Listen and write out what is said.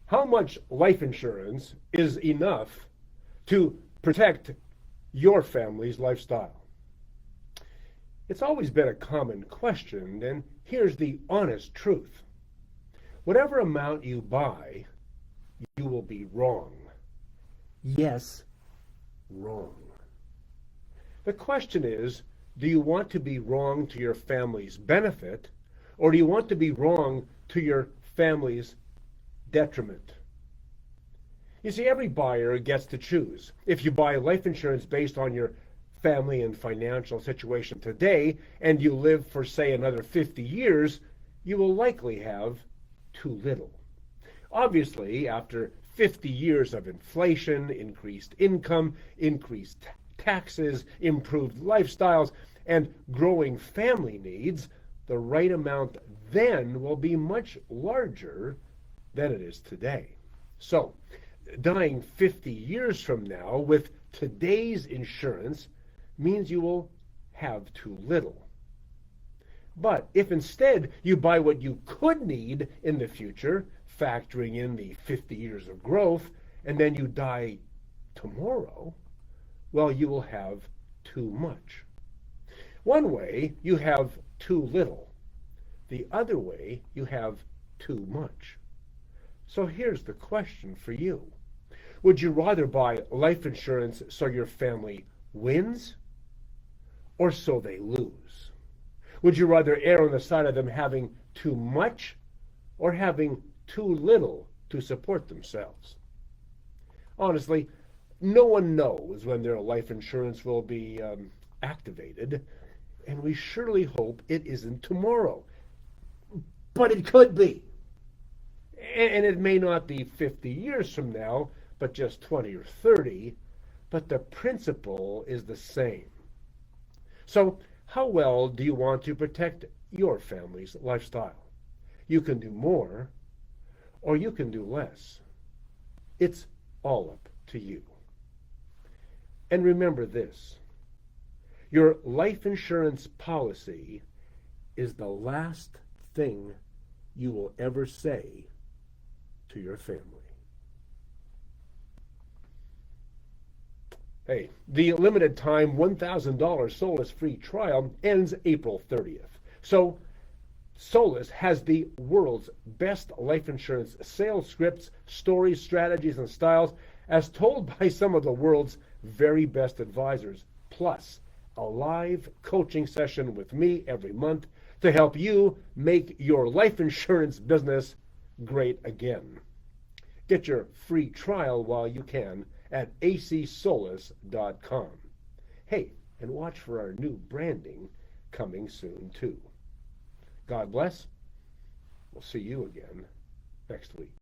How much life insurance is enough to protect your family's lifestyle? It's always been a common question, and here's the honest truth. Whatever amount you buy, you will be wrong. Yes, wrong. The question is, do you want to be wrong to your family's benefit, or do you want to be wrong to your family's detriment? You see, every buyer gets to choose. If you buy life insurance based on your family and financial situation today, and you live for, say, another 50 years, you will likely have too little. Obviously, after 50 years of inflation, increased income, increased taxes, improved lifestyles, and growing family needs, the right amount then will be much larger than it is today. So, dying 50 years from now with today's insurance means you will have too little. But if instead you buy what you could need in the future, factoring in the 50 years of growth, and then you die tomorrow, well, you will have too much. One way, you have too little. The other way, you have too much. So here's the question for you. Would you rather buy life insurance so your family wins or so they lose? Would you rather err on the side of them having too much or having too little to support themselves? Honestly, no one knows when their life insurance will be activated, and we surely hope it isn't tomorrow. But it could be. And it may not be 50 years from now, but just 20 or 30, but the principle is the same. So, how well do you want to protect your family's lifestyle? You can do more, or you can do less. It's all up to you. And remember this, your life insurance policy is the last thing you will ever say to your family. Hey, the limited time $1,000 Solus free trial ends April 30th. So Solus has the world's best life insurance sales scripts, stories, strategies, and styles as told by some of the world's very best advisors, plus a live coaching session with me every month to help you make your life insurance business great again. Get your free trial while you can at acsolus.com. Hey, and watch for our new branding coming soon too. God bless. We'll see you again next week.